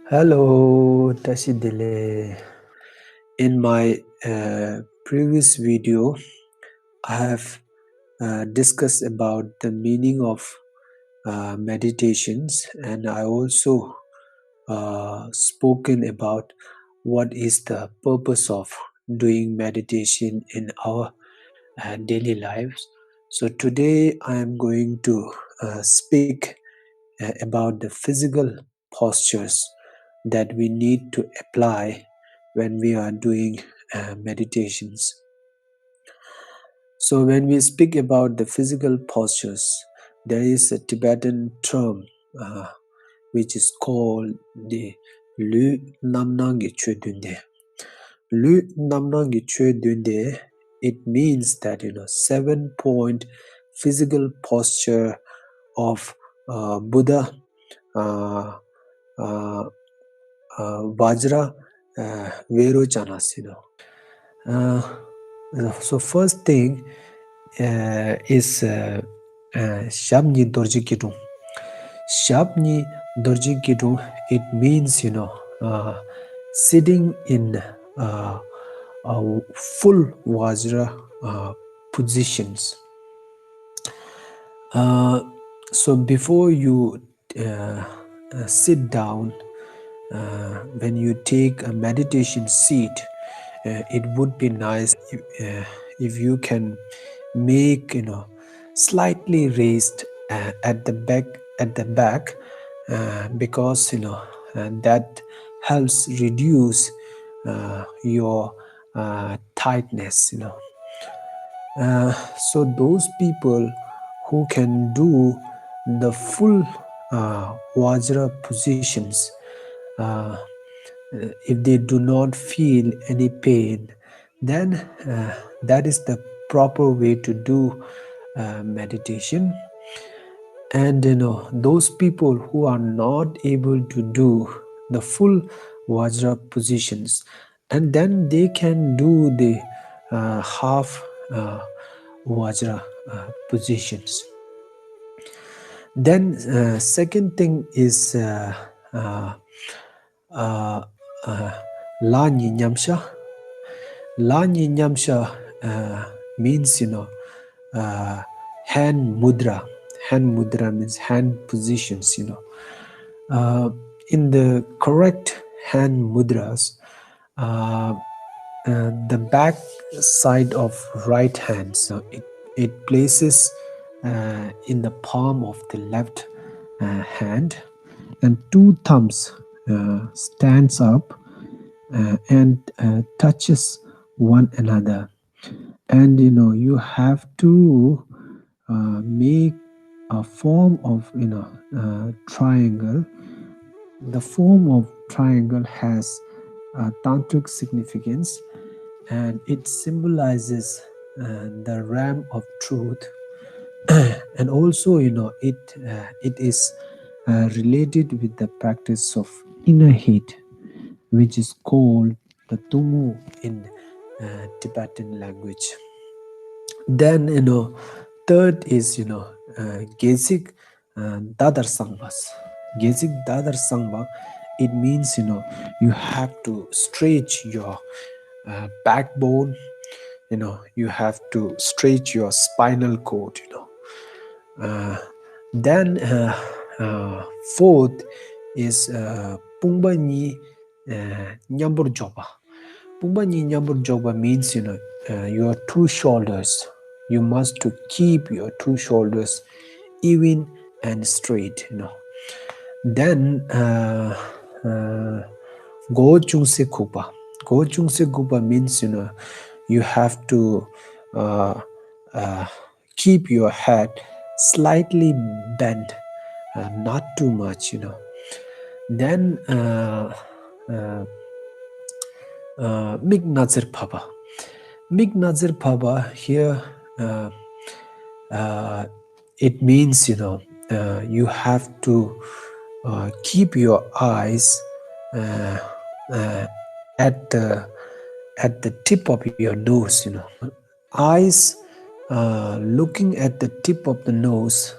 Hello, Tashidile. In my previous video, I have discussed about the meaning of meditations, and I also spoken about what is the purpose of doing meditation in our daily lives. So today I am going to speak about the physical postures that we need to apply when we are doing meditations. So, when we speak about the physical postures, there is a Tibetan term which is called the Lu Namnangi Chö Dunde. Lu Namnangi Chö Dunde, it means that 7-point physical posture of Buddha, uh, uh, Vajra, Verochanas. So first thing is Shabni Dorji Kitung. Shabni Dorji Kitung, it means sitting in a full Vajra positions. So before you sit down, when you take a meditation seat, it would be nice if you can make slightly raised at the back because that helps reduce your tightness. So those people who can do the full Vajra positions, if they do not feel any pain, then that is the proper way to do meditation. And those people who are not able to do the full Vajra positions, and then they can do the half Vajra positions. Then second thing is La Nyi Nyamsha. La Nyi Nyamsha means hand mudra. Hand mudra means hand positions. In the correct hand mudras, the back side of right hand, so it places in the palm of the left hand, and two thumbs stands up and touches one another, and you have to make a form of triangle. The form of triangle has a tantric significance, and it symbolizes the ram of truth. And also it is related with the practice of inner heat, which is called the tumu in Tibetan language. Then third is Gesik Dadar Sangbas. Gesik Dadar Sangba, it means you have to stretch your backbone, you have to stretch your spinal cord. Then fourth is Pungba Nyi Nyambur Joba. Pungba Nyi Nyambur Joba means your two shoulders. You must to keep your two shoulders even and straight. Then Go Chung Se Kupa. Go Chung Se Kupa means you have to keep your head slightly bent, not too much. Then Mig Nazir Paba. Mig Nazir Paba here, it means you have to keep your eyes at the tip of your nose. Eyes looking at the tip of the nose.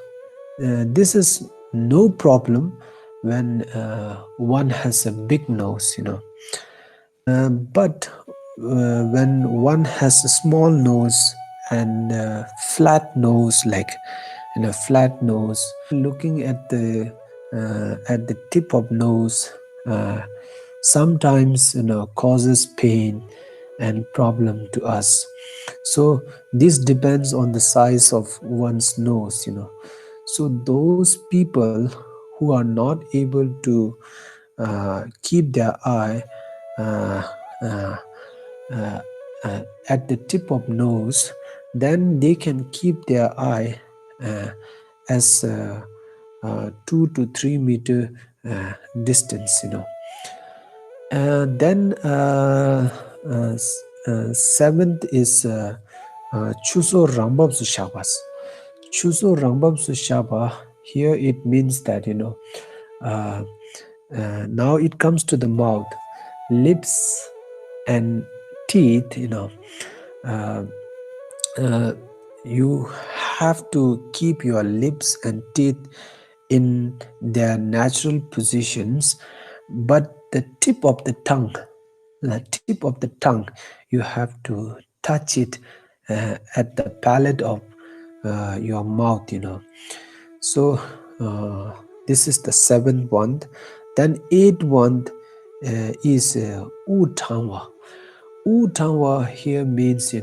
This is no problem, when one has a big nose, but when one has a small nose and flat nose, like flat nose, looking at the tip of nose sometimes causes pain and problem to us. So this depends on the size of one's nose. So those people who are not able to keep their eye uh, uh, uh, at the tip of nose, then they can keep their eye as 2 to 3 meter distance. Then seventh is Chuso Rambam Sushabas. Chuso Rambam Sushaba. Here it means that uh, now it comes to the mouth, lips, and teeth. Uh, uh, you have to keep your lips and teeth in their natural positions, but the tip of the tongue, you have to touch it at the palate of your mouth. So this is the seventh one. Then eighth one is Utama. Utama here means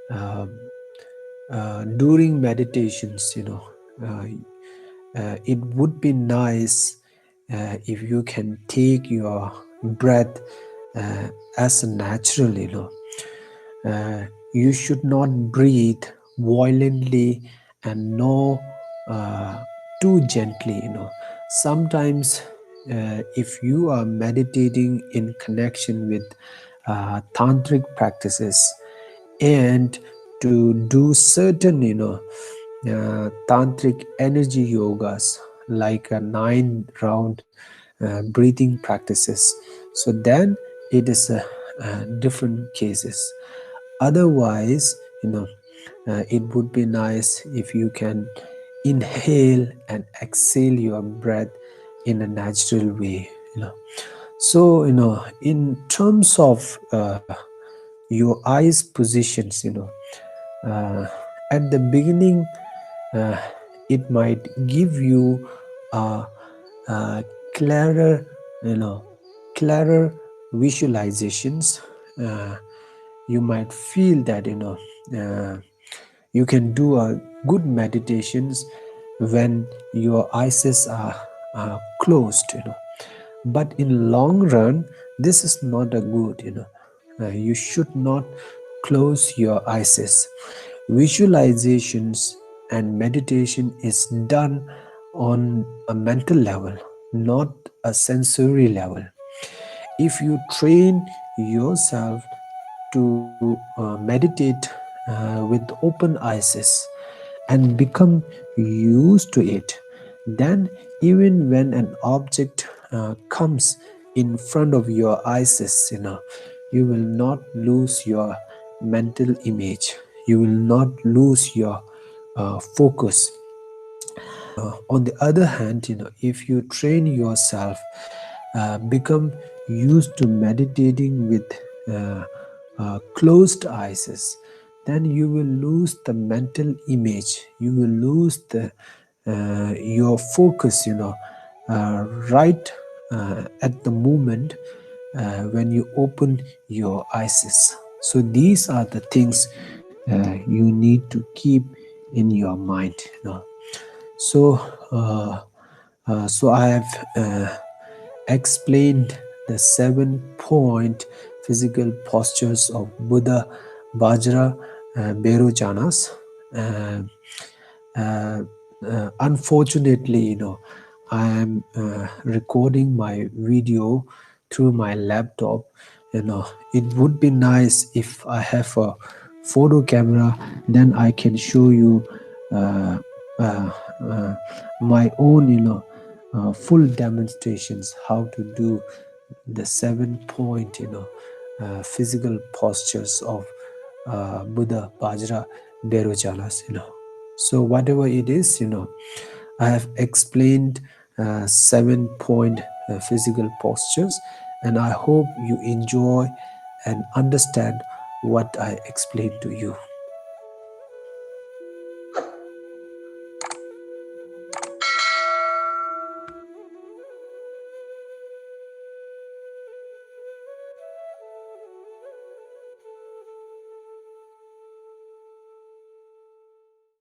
uh, during meditations, uh, it would be nice if you can take your breath as a natural. You should not breathe violently and no too gently. Sometimes if you are meditating in connection with tantric practices and to do certain tantric energy yogas like a 9 round breathing practices, so then it is different cases. Otherwise, it would be nice if you can inhale and exhale your breath in a natural way. So in terms of your eyes positions, uh, at the beginning uh, it might give you a, a clearer you know clearer visualizations. You might feel that uh, you can do a good meditations when your eyes are closed. But in long run, this is not a good. You should not close your eyes. Visualizations and meditation is done on a mental level, not a sensory level. If you train yourself to meditate with open eyes and become used to it, then even when an object comes in front of your eyes, you will not lose your mental image. You will not lose your focus. On the other hand, if you train yourself, become used to meditating with closed eyes, then you will lose the mental image. You will lose the your focus. Right at the moment when you open your eyes. So these are the things you need to keep in your mind. So, so I have explained the 7-point physical postures of Buddha Vajra Berojanas. Uh, Unfortunately, I am recording my video through my laptop. It would be nice if I have a photo camera, then I can show you uh, uh, uh, my own, full demonstrations how to do the 7-point, physical postures of Buddha Vajra Berojanas. So whatever it is, I have explained 7 point physical postures, and I hope you enjoy and understand what I explained to you.